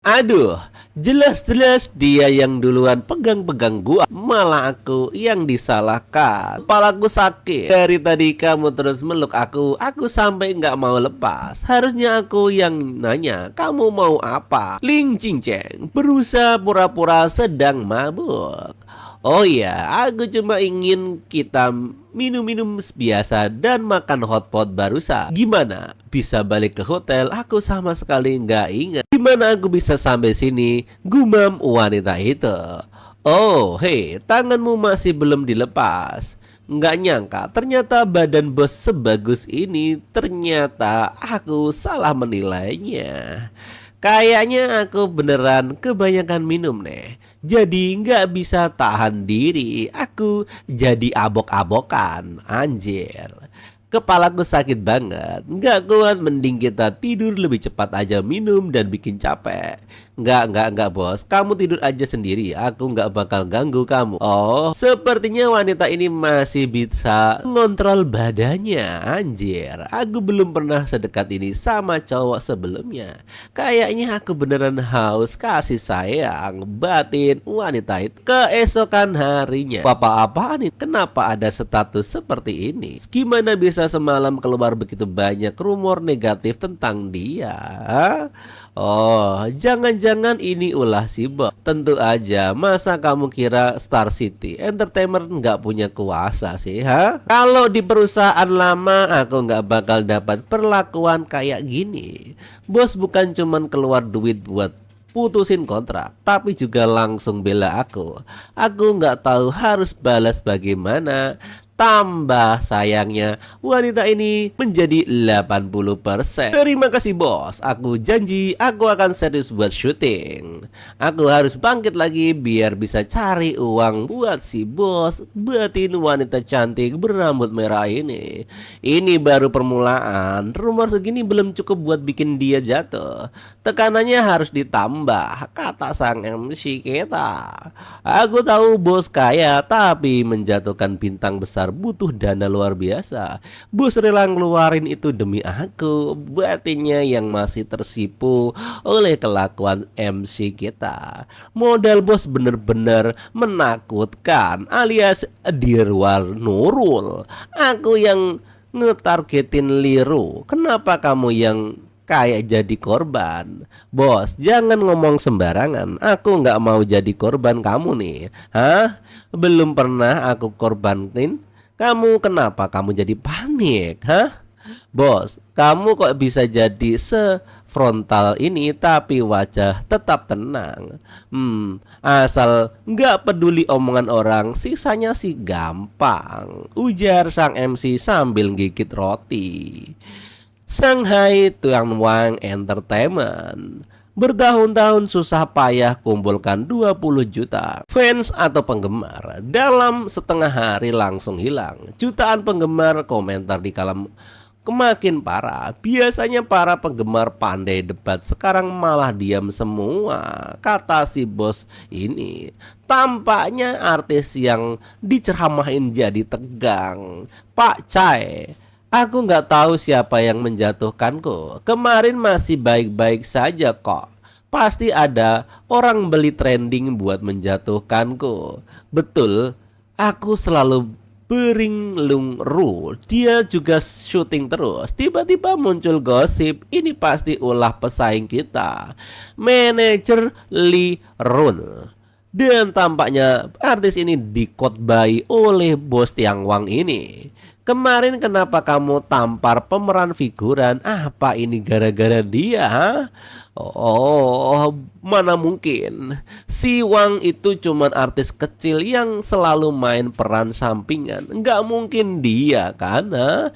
Aduh, jelas-jelas dia yang duluan pegang-pegang gua, malah aku yang disalahkan. Kepalaku sakit. Dari tadi kamu terus meluk aku sampai nggak mau lepas. Harusnya aku yang nanya, kamu mau apa? Ling Cinceng berusaha pura-pura sedang mabuk. Oh iya, aku cuma ingin kita minum-minum biasa dan makan hotpot barusan. Gimana? Bisa balik ke hotel? Aku sama sekali nggak ingat. Gimana aku bisa sampai sini? Gumam wanita itu. Oh, hei, tanganmu masih belum dilepas. Nggak nyangka, ternyata badan bos sebagus ini. Ternyata aku salah menilainya. Kayaknya aku beneran kebanyakan minum nih. Jadi nggak bisa tahan diri. Aku jadi abok-abokan. Anjir. Kepalaku sakit banget. Nggak kuat, mending kita tidur lebih cepat aja, minum dan bikin capek. Nggak bos. Kamu tidur aja sendiri. Aku nggak bakal ganggu kamu. Oh, sepertinya wanita ini masih bisa ngontrol badannya. Anjir, aku belum pernah sedekat ini sama cowok sebelumnya. Kayaknya aku beneran haus kasih sayang batin wanita itu. Keesokan harinya, apa-apaan nih? Kenapa ada status seperti ini? Gimana bisa semalam keluar begitu banyak rumor negatif tentang dia? Hah? Oh, jangan-jangan ini ulah si Bob. Tentu aja, masa kamu kira Star City Entertainment nggak punya kuasa sih, ha? Kalau di perusahaan lama, aku nggak bakal dapat perlakuan kayak gini. Bos bukan cuman keluar duit buat putusin kontrak, tapi juga langsung bela aku. Aku nggak tahu harus balas bagaimana. Tambah sayangnya, wanita ini menjadi 80%. Terima kasih bos, aku janji aku akan serius buat syuting. Aku harus bangkit lagi biar bisa cari uang buat si bos batin wanita cantik berambut merah ini. Ini baru permulaan, rumor segini belum cukup buat bikin dia jatuh. Tekanannya harus ditambah, kata sang MC kita. Aku tahu bos kaya, tapi menjatuhkan bintang besar butuh dana luar biasa. Bos rela ngeluarin itu demi aku, batinnya yang masih tersipu oleh kelakuan MC kita. Modal bos bener-bener menakutkan, alias Dirwar Nurul. Aku yang ngetargetin Liru. Kenapa kamu yang kayak jadi korban? Bos, jangan ngomong sembarangan. Aku nggak mau jadi korban kamu nih. Hah? Belum pernah aku korbanin. Kamu kenapa kamu jadi panik? Hah? Bos, kamu kok bisa jadi sefrontal ini tapi wajah tetap tenang? Asal nggak peduli omongan orang, sisanya sih gampang. Ujar sang MC sambil gigit roti. Shanghai Tuanwang Entertainment bertahun-tahun susah payah kumpulkan 20 juta fans atau penggemar. Dalam setengah hari langsung hilang. Jutaan penggemar, komentar di kolom kemakin parah. Biasanya para penggemar pandai debat, sekarang malah diam semua, kata si bos ini. Tampaknya artis yang diceramahin jadi tegang. Pak Cai, aku nggak tahu siapa yang menjatuhkanku. Kemarin masih baik-baik saja kok. Pasti ada orang beli trending buat menjatuhkanku. Betul, aku selalu bering lung ru. Dia juga syuting terus. Tiba-tiba muncul gosip, ini pasti ulah pesaing kita, manajer Lee Run. Dan tampaknya artis ini dikotbai oleh bos Tiang Wang ini. Kemarin kenapa kamu tampar pemeran figuran? Apa ini gara-gara dia? Ha? Oh, mana mungkin. Si Wang itu cuman artis kecil yang selalu main peran sampingan. Nggak mungkin dia kan? Ha?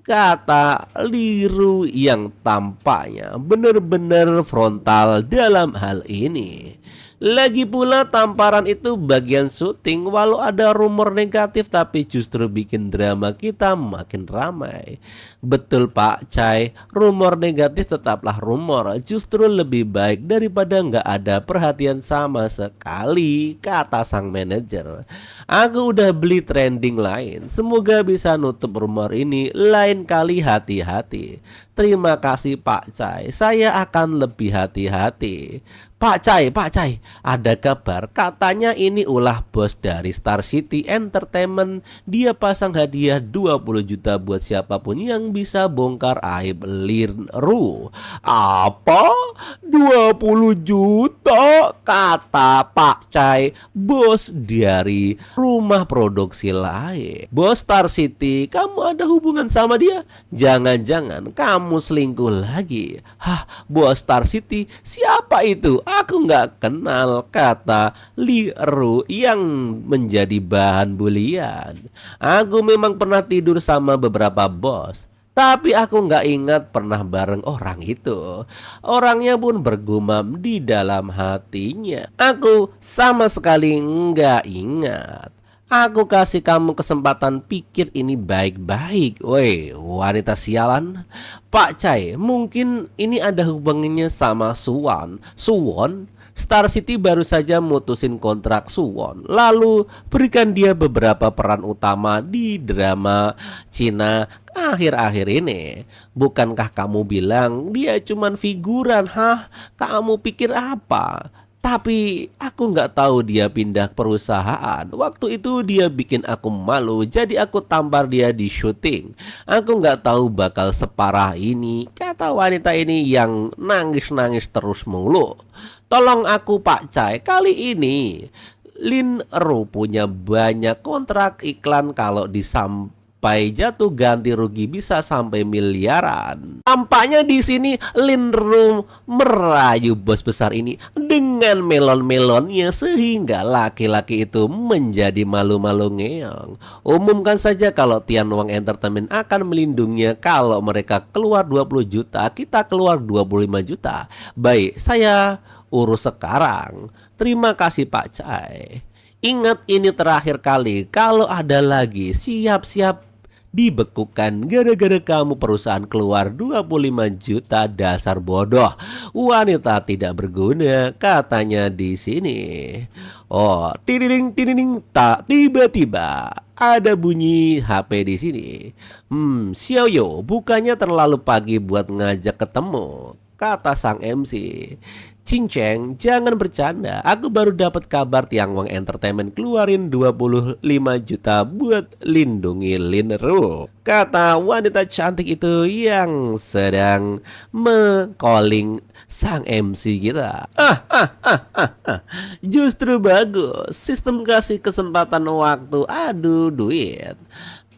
Kata Liru yang tampaknya benar-benar frontal dalam hal ini. Lagi pula tamparan itu bagian syuting, walau ada rumor negatif tapi justru bikin drama kita makin ramai. Betul Pak Cai, rumor negatif tetaplah rumor, justru lebih baik daripada nggak ada perhatian sama sekali, kata sang manajer. Aku udah beli trending lain, semoga bisa nutup rumor ini, lain kali hati-hati. Terima kasih Pak Cai, saya akan lebih hati-hati. Pak Cai, ada kabar katanya ini ulah bos dari Star City Entertainment. Dia pasang hadiah 20 juta buat siapapun yang bisa bongkar aib Lin Ru. Apa? 20 juta? Kata Pak Cai, bos dari rumah produksi lain. Bos Star City, kamu ada hubungan sama dia? Jangan-jangan kamu selingkuh lagi. Hah, bos Star City, siapa itu? Aku nggak kenal, kata Li Ru yang menjadi bahan bulian. Aku memang pernah tidur sama beberapa bos, tapi aku nggak ingat pernah bareng orang itu. Orangnya pun bergumam di dalam hatinya. Aku sama sekali nggak ingat. Aku kasih kamu kesempatan pikir ini baik-baik. Woi, wanita sialan. Pak Cai, mungkin ini ada hubungannya sama Suwon. Suwon? Star City baru saja mutusin kontrak Suwon. Lalu berikan dia beberapa peran utama di drama Cina akhir-akhir ini. Bukankah kamu bilang dia cuman figuran? Hah? Kamu pikir apa? Tapi aku nggak tahu dia pindah perusahaan. Waktu itu dia bikin aku malu, jadi aku tampar dia di syuting. Aku nggak tahu bakal separah ini, kata wanita ini yang nangis-nangis terus mulu. Tolong aku Pak Cai, kali ini Lin Ru punya banyak kontrak iklan, kalau sampai jatuh ganti rugi bisa sampai miliaran. Tampaknya di sini Lin Ru merayu bos besar ini dengan melon-melonnya sehingga laki-laki itu menjadi malu-malu ngeong. Umumkan saja kalau Tian Wang Entertainment akan melindunginya. Kalau mereka keluar 20 juta, kita keluar 25 juta. Baik, saya urus sekarang. Terima kasih Pak Cai. Ingat, ini terakhir kali. Kalau ada lagi, siap-siap dibekukan gara-gara kamu perusahaan keluar 25 juta, dasar bodoh. Wanita tidak berguna, katanya di sini. Oh, tiding tak tiba-tiba ada bunyi HP di sini. Xiaoyo, bukannya terlalu pagi buat ngajak ketemu, kata sang MC. Cinceng, jangan bercanda. Aku baru dapat kabar Tian Wang Entertainment keluarin 25 juta buat lindungi Lin Ru, kata wanita cantik itu yang sedang meng-calling sang MC kita. Justru bagus. Sistem kasih kesempatan waktu, adu duit.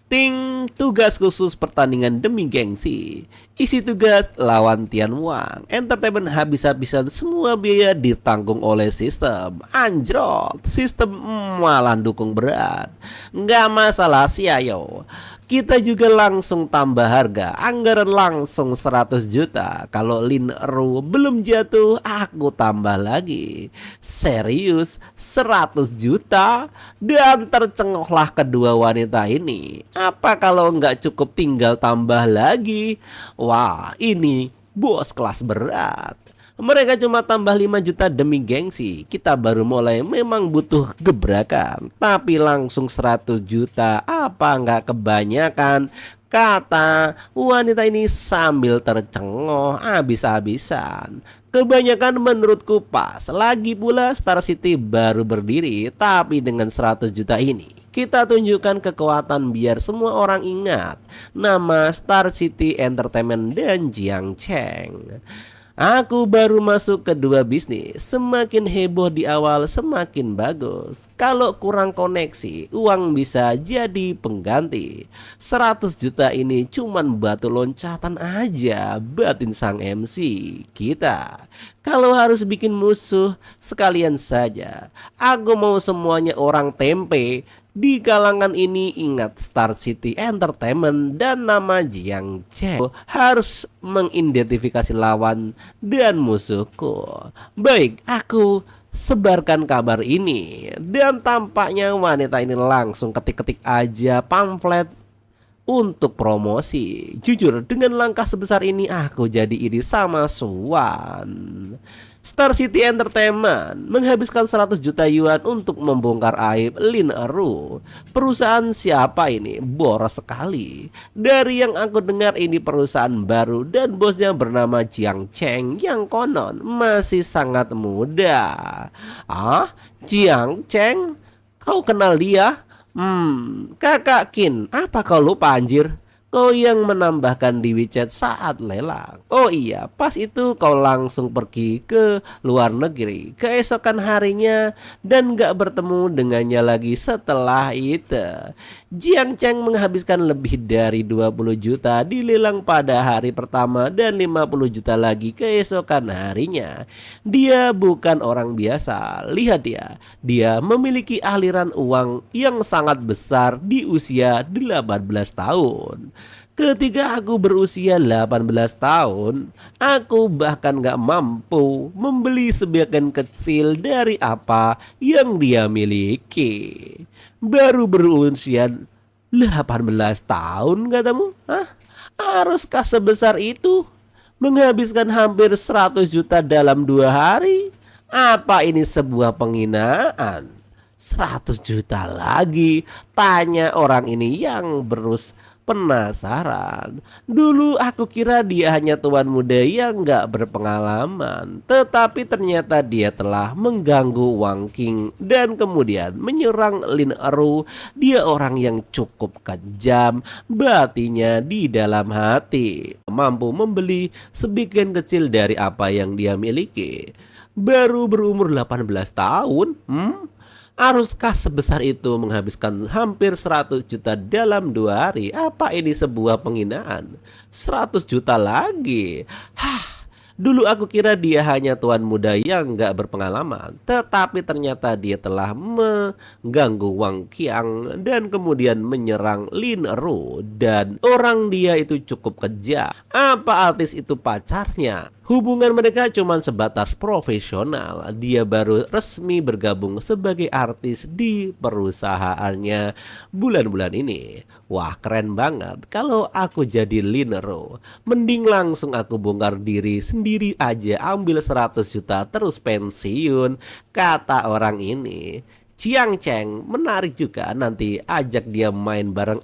Ting, tugas khusus pertandingan demi gengsi. Isi tugas lawan Tian Wang Entertainment, habis-habisan semua biaya ditanggung oleh sistem. Anjrot, sistem malah dukung berat. Nggak masalah sih, ayo. Kita juga langsung tambah harga, anggaran langsung 100 juta. Kalau Lin Ru belum jatuh, aku tambah lagi. Serius, 100 juta? Dan tercengohlah kedua wanita ini. Apa kalau nggak cukup tinggal tambah lagi? Wah, ini bos kelas berat. Mereka cuma tambah 5 juta demi gengsi. Kita baru mulai, memang butuh gebrakan. Tapi langsung 100 juta, apa nggak kebanyakan? Kata wanita ini sambil tercengoh habis-habisan. Kebanyakan menurutku pas. Lagi pula Star City baru berdiri, tapi dengan 100 juta ini kita tunjukkan kekuatan biar semua orang ingat nama Star City Entertainment dan Jiang Cheng. Aku baru masuk ke dua bisnis, semakin heboh di awal semakin bagus. Kalau kurang koneksi, uang bisa jadi pengganti. 100 juta ini cuman batu loncatan aja, batin sang MC kita. Kalau harus bikin musuh, sekalian saja. Aku mau semuanya orang tempe Di kalangan ini ingat Star City Entertainment dan nama Jiang Cheng harus mengidentifikasi lawan dan musuhku. Baik, aku sebarkan kabar ini. Dan tampaknya wanita ini langsung ketik-ketik aja pamflet untuk promosi. Jujur, dengan langkah sebesar ini aku jadi iri sama Suan. Star City Entertainment menghabiskan 100 juta yuan untuk membongkar aib Lin Eru. Perusahaan siapa ini? Boros sekali. Dari yang aku dengar ini perusahaan baru dan bosnya bernama Jiang Cheng yang konon masih sangat muda. Ah, Jiang Cheng? Kau kenal dia? Kakak Kin, apa kau lupa anjir? Kau yang menambahkan di WeChat saat lelang. Oh iya, pas itu kau langsung pergi ke luar negeri keesokan harinya dan gak bertemu dengannya lagi setelah itu. Jiang Cheng menghabiskan lebih dari 20 juta di lelang pada hari pertama dan 50 juta lagi keesokan harinya. Dia bukan orang biasa. Lihat dia memiliki aliran uang yang sangat besar di usia 18 tahun. Ketika aku berusia 18 tahun, aku bahkan gak mampu membeli sebagian kecil dari apa yang dia miliki. Baru berusia 18 tahun katamu? Hah? Haruskah sebesar itu? Menghabiskan hampir 100 juta dalam 2 hari? Apa ini sebuah penghinaan? 100 juta lagi, tanya orang ini yang penasaran. Dulu aku kira dia hanya tuan muda yang gak berpengalaman, tetapi ternyata dia telah mengganggu Wang King dan kemudian menyerang Lin Eru. Dia orang yang cukup kejam, batinya di dalam hati, mampu membeli sebagian kecil dari apa yang dia miliki. Baru berumur 18 tahun, haruskah sebesar itu menghabiskan hampir 100 juta dalam 2 hari? Apa ini sebuah penghinaan? 100 juta lagi. Dulu aku kira dia hanya tuan muda yang gak berpengalaman, tetapi ternyata dia telah mengganggu Wang Qiang dan kemudian menyerang Lin Eru. Dan orang dia itu cukup kejam. Apa artis itu pacarnya? Hubungan mereka cuma sebatas profesional. Dia baru resmi bergabung sebagai artis di perusahaannya bulan-bulan ini. Wah, keren banget. Kalau aku jadi Lin Eru, mending langsung aku bongkar diri sendiri aja, ambil 100 juta terus pensiun, kata orang ini. Jiang Cheng menarik juga, nanti ajak dia main bareng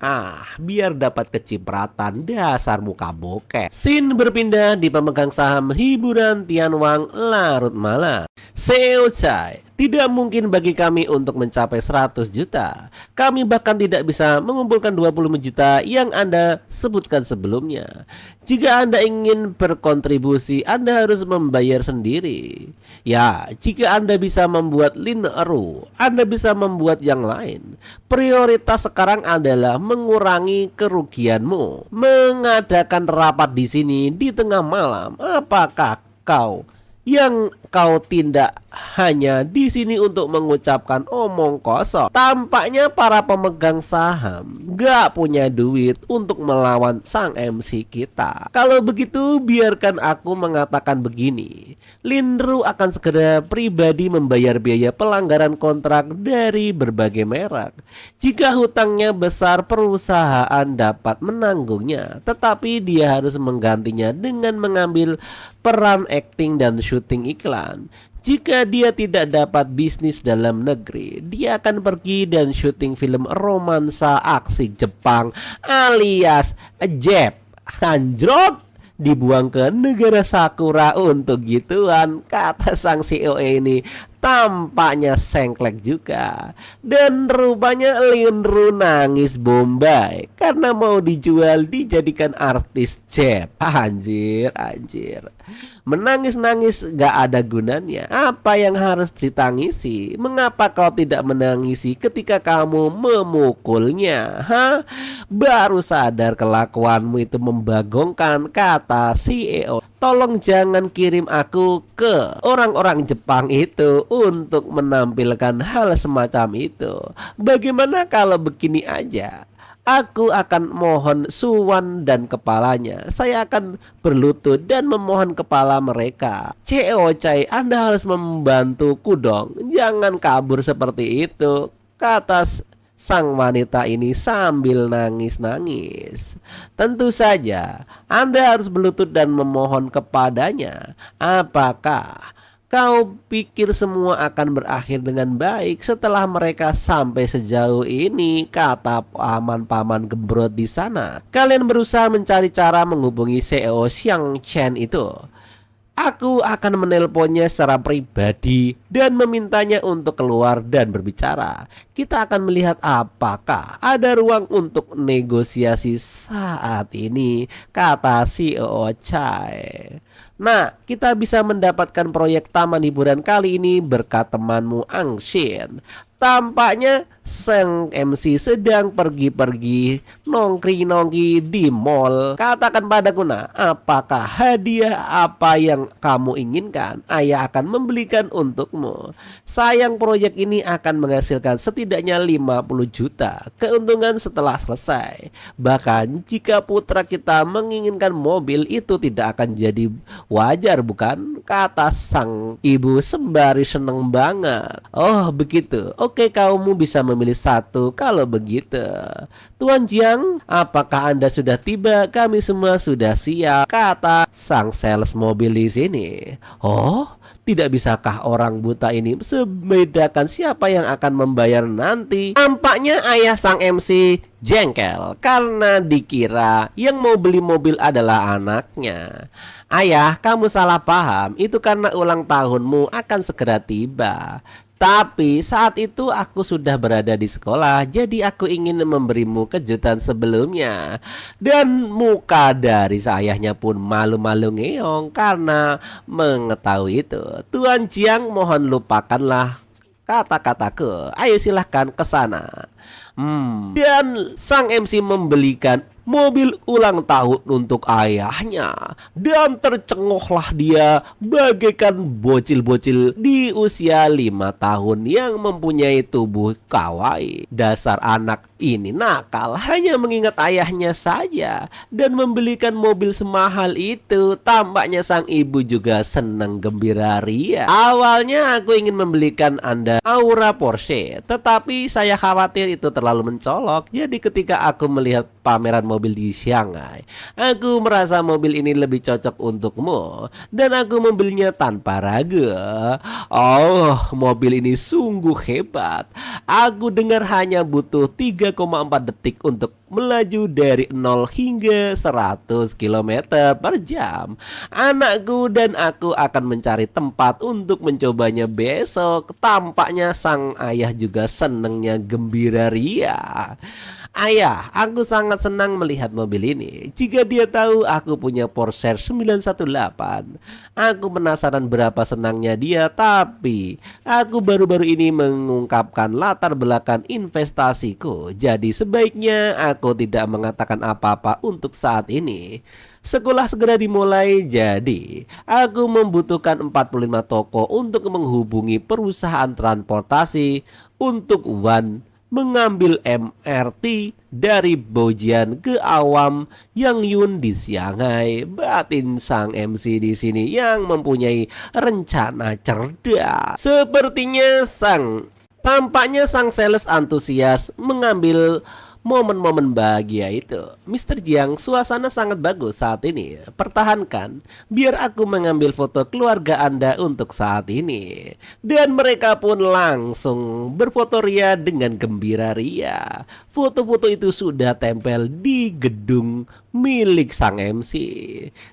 biar dapat kecipratan, dasar muka bokeh. Scene berpindah di pemegang saham hiburan Tian Wang larut malam. CEO Chai, tidak mungkin bagi kami untuk mencapai 100 juta. Kami bahkan tidak bisa mengumpulkan 25 juta yang Anda sebutkan sebelumnya. Jika Anda ingin berkontribusi, Anda harus membayar sendiri. Ya, jika Anda bisa membuat Lin Eru, Anda bisa membuat yang lain. Prioritas sekarang adalah mengurangi kerugianmu. Mengadakan rapat di sini di tengah malam. Apakah yang kau tindak hanya di sini untuk mengucapkan omong kosong? Tampaknya para pemegang saham gak punya duit untuk melawan sang MC kita. Kalau begitu biarkan aku mengatakan begini. Lin Eru akan segera pribadi membayar biaya pelanggaran kontrak dari berbagai merek. Jika hutangnya besar, perusahaan dapat menanggungnya, tetapi dia harus menggantinya dengan mengambil peran akting dan syuting iklan. Jika dia tidak dapat bisnis dalam negeri, dia akan pergi dan syuting film romansa aksi Jepang alias Jep. Anjrot, dibuang ke negara Sakura untuk gituan, kata sang CEO ini. Tampaknya sengklek juga. Dan rupanya Lin Eru nangis bombay karena mau dijual dijadikan artis Jep. Anjir. Menangis-nangis gak ada gunanya. Apa yang harus ditangisi? Mengapa kau tidak menangisi ketika kamu memukulnya? Baru sadar kelakuanmu itu membagongkan, kata CEO. Tolong jangan kirim aku ke orang-orang Jepang itu untuk menampilkan hal semacam itu. Bagaimana kalau begini aja? Aku akan mohon Suwan dan kepalanya. Saya akan berlutut dan memohon kepala mereka. CEO Chai, Anda harus membantuku dong. Jangan kabur seperti itu, kata sang wanita ini sambil nangis-nangis. Tentu saja Anda harus berlutut dan memohon kepadanya. Apakah kau pikir semua akan berakhir dengan baik setelah mereka sampai sejauh ini? Kata paman-paman gembrot di sana. Kalian berusaha mencari cara menghubungi CEO Xiang Chen itu. Aku akan menelponnya secara pribadi dan memintanya untuk keluar dan berbicara. Kita akan melihat apakah ada ruang untuk negosiasi saat ini, kata CEO Chai. Nah, kita bisa mendapatkan proyek taman hiburan kali ini berkat temanmu Ang Shin. Tampaknya sang MC sedang pergi-pergi nongki-nongki di mall. Katakan padaku, nah, apakah hadiah apa yang kamu inginkan? Ayah akan membelikan untukmu. Sayang, proyek ini akan menghasilkan setidaknya 50 juta keuntungan setelah selesai. Bahkan jika putra kita menginginkan mobil, itu tidak akan jadi wajar, bukan? Kata sang ibu sembari seneng banget. Oh begitu, oke, kamu bisa memilih satu kalau begitu. Tuan Jiang, apakah Anda sudah tiba? Kami semua sudah siap, kata sang sales mobil di sini. Oh, tidak bisakah orang buta ini membedakan siapa yang akan membayar nanti? Tampaknya ayah sang MC jengkel karena dikira yang mau beli mobil adalah anaknya. Ayah, kamu salah paham. Itu karena ulang tahunmu akan segera tiba. Tapi saat itu aku sudah berada di sekolah, jadi aku ingin memberimu kejutan sebelumnya. Dan muka dari ayahnya pun malu-malu ngeong karena mengetahui itu. Tuan Jiang, mohon lupakanlah kata-kataku. Ayo silahkan ke sana. Dan sang MC membelikan mobil ulang tahun untuk ayahnya. Dan tercengohlah dia bagaikan bocil-bocil di usia 5 tahun yang mempunyai tubuh kawaii. Dasar anak ini nakal, hanya mengingat ayahnya saja dan membelikan mobil semahal itu. Tampaknya sang ibu juga senang gembira ria. Awalnya aku ingin membelikan Anda Aura Porsche, tetapi saya khawatir itu terlalu mencolok. Jadi ketika aku melihat pameran mobil di Shanghai, aku merasa mobil ini lebih cocok untukmu dan aku membelinya tanpa ragu. Oh, mobil ini sungguh hebat. Aku dengar hanya butuh 3,4 detik untuk melaju dari 0 hingga 100 km per jam. Anakku dan aku akan mencari tempat untuk mencobanya besok. Tampaknya sang ayah juga senangnya gembira ria. Ayah, aku sangat senang melihat mobil ini. Jika dia tahu aku punya Porsche 918, aku penasaran berapa senangnya dia. Tapi aku baru-baru ini mengungkapkan latar belakang investasiku, jadi sebaiknya aku tidak mengatakan apa-apa untuk saat ini. Sekolah segera dimulai, jadi aku membutuhkan 45 toko untuk menghubungi perusahaan transportasi untuk mengambil MRT dari Bojian ke Awam Yang Yun di Shanghai. Batin sang MC di sini yang mempunyai rencana cerdas. Tampaknya sang sales antusias mengambil momen-momen bahagia itu. Mr. Jiang, suasana sangat bagus saat ini. Pertahankan, biar aku mengambil foto keluarga Anda untuk saat ini. Dan mereka pun langsung berfoto ria dengan gembira ria. Foto-foto itu sudah tempel di gedung milik sang MC.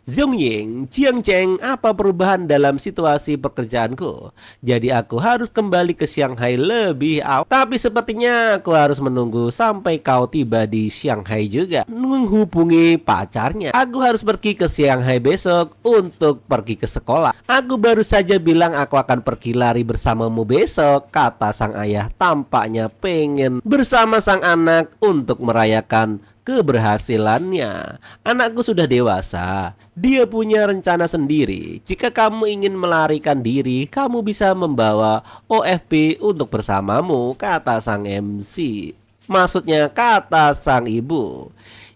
Zhong Ying, Jiang Cheng, apa perubahan dalam situasi pekerjaanku? Jadi aku harus kembali ke Shanghai lebih awal. Tapi sepertinya aku harus menunggu sampai kau tiba di Shanghai juga. Menghubungi pacarnya. Aku harus pergi ke Shanghai besok untuk pergi ke sekolah. Aku baru saja bilang aku akan pergi lari bersamamu besok, kata sang ayah. Tampaknya pengen bersama sang anak untuk merayakan keberhasilannya. Anakku sudah dewasa, dia punya rencana sendiri. Jika kamu ingin melarikan diri, kamu bisa membawa OFB untuk bersamamu, kata sang MC. Maksudnya kata sang ibu.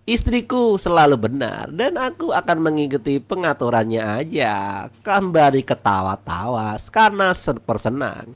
Istriku selalu benar dan aku akan mengikuti pengaturannya aja. Kembali ketawa-tawa karena bersenang.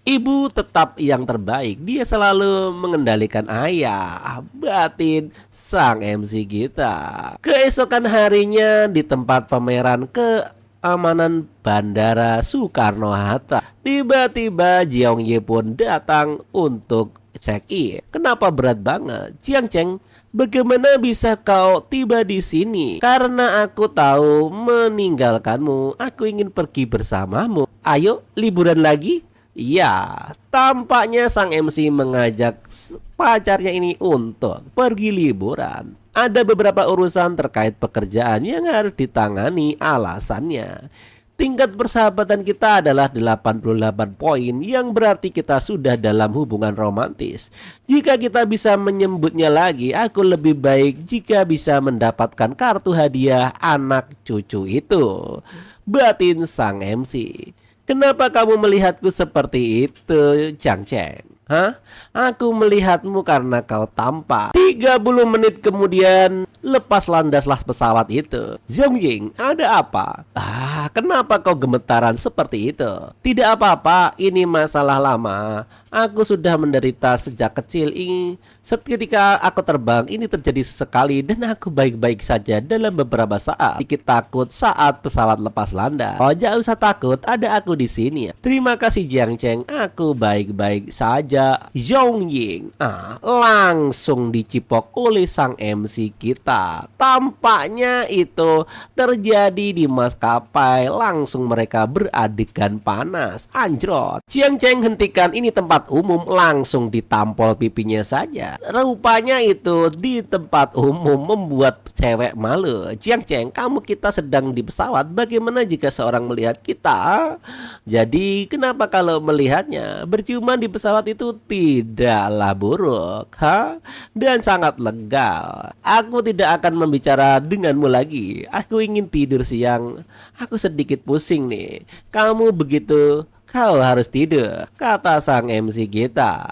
Ibu tetap yang terbaik. Dia selalu mengendalikan ayah. Batin sang MC kita. Keesokan harinya di tempat pameran keamanan Bandara Soekarno-Hatta, tiba-tiba Jiang Ye pun datang untuk check-in. Kenapa berat banget? Jiang Cheng, bagaimana bisa kau tiba di sini? Karena aku tahu meninggalkanmu. Aku ingin pergi bersamamu. Ayo, liburan lagi? Ya, tampaknya sang MC mengajak pacarnya ini untuk pergi liburan. Ada beberapa urusan terkait pekerjaan yang harus ditangani. Alasannya, tingkat persahabatan kita adalah 88 poin, yang berarti kita sudah dalam hubungan romantis. Jika kita bisa menyebutnya lagi, aku lebih baik jika bisa mendapatkan kartu hadiah anak cucu itu. Batin sang MC. Kenapa kamu melihatku seperti itu, Jiang Cheng? Hah? Aku melihatmu karena kau tampak. 30 menit kemudian, lepas landaslah pesawat itu. Zhong Ying, ada apa? Kenapa kau gemetaran seperti itu? Tidak apa-apa, ini masalah lama. Aku sudah menderita sejak kecil ini. Ketika aku terbang, ini terjadi sesekali dan aku baik-baik saja dalam beberapa saat. Sedikit takut saat pesawat lepas landas. Oh, jangan usah takut, ada aku di sini. Terima kasih Jiang Cheng, aku baik-baik saja. Zhong Ying langsung dicipok oleh sang MC kita. Tampaknya itu terjadi di maskapai. Langsung mereka beradegan panas. Anjrot. Jiang Cheng, hentikan, ini tempat umum. Langsung ditampol pipinya saja. Rupanya itu di tempat umum membuat cewek malu. Jiang Cheng, kita sedang di pesawat. Bagaimana jika seorang melihat kita? Jadi kenapa kalau melihatnya? Berciuman di pesawat itu tidaklah buruk, dan sangat legal. Aku tidak akan membicara denganmu lagi. Aku ingin tidur siang. Aku sedikit pusing nih. Kamu begitu, kau harus tidur, kata sang MC kita.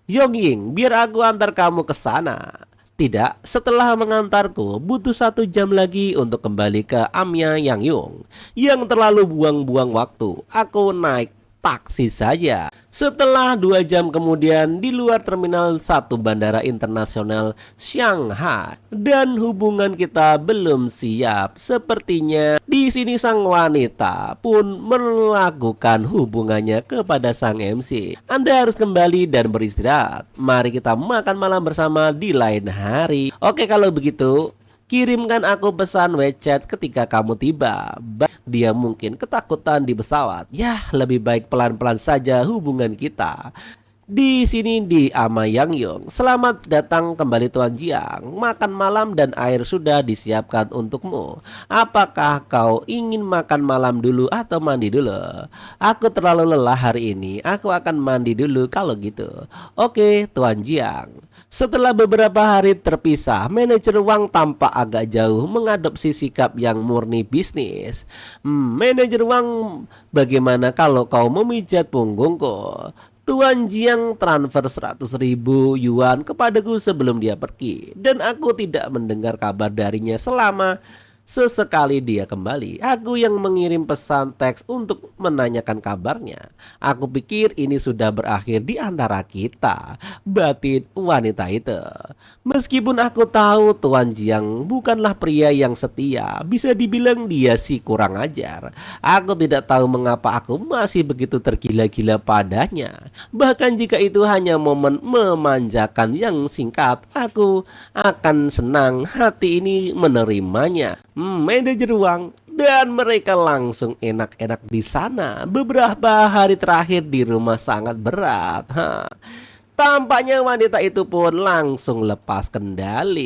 Zhong Ying, biar aku antar kamu ke sana. Tidak, setelah mengantarku, butuh 1 jam lagi untuk kembali ke Amya Yang Yung. Yang terlalu buang-buang waktu. Aku naik taksi saja. Setelah 2 jam kemudian di luar terminal 1 Bandara Internasional Shanghai, dan hubungan kita belum siap. Sepertinya di sini sang wanita pun melakukan hubungannya kepada sang MC. Anda harus kembali dan beristirahat. Mari kita makan malam bersama di lain hari. Oke, kalau begitu kirimkan aku pesan WeChat ketika kamu tiba. Dia mungkin ketakutan di pesawat. Yah, lebih baik pelan-pelan saja hubungan kita. Di sini di Ama Yang Yung. Selamat datang kembali Tuan Jiang. Makan malam dan air sudah disiapkan untukmu. Apakah kau ingin makan malam dulu atau mandi dulu? Aku terlalu lelah hari ini. Aku akan mandi dulu kalau gitu. Oke, Tuan Jiang. Setelah beberapa hari terpisah, manajer Wang tampak agak jauh mengadopsi sikap yang murni bisnis. Manajer Wang, bagaimana kalau kau memijat punggungku? Tuan Jiang transfer 100.000 yuan kepadaku sebelum dia pergi, dan aku tidak mendengar kabar darinya selama sesekali dia kembali. Aku yang mengirim pesan teks untuk menanyakan kabarnya. Aku pikir ini sudah berakhir di antara kita, batin wanita itu. Meskipun aku tahu Tuan Jiang bukanlah pria yang setia, bisa dibilang dia sih kurang ajar. Aku tidak tahu mengapa aku masih begitu tergila-gila padanya. Bahkan jika itu hanya momen memanjakan yang singkat, aku akan senang hati ini menerimanya. Manajer Wang, dan mereka langsung enak-enak di sana. Beberapa hari terakhir di rumah sangat berat. Tampaknya wanita itu pun langsung lepas kendali.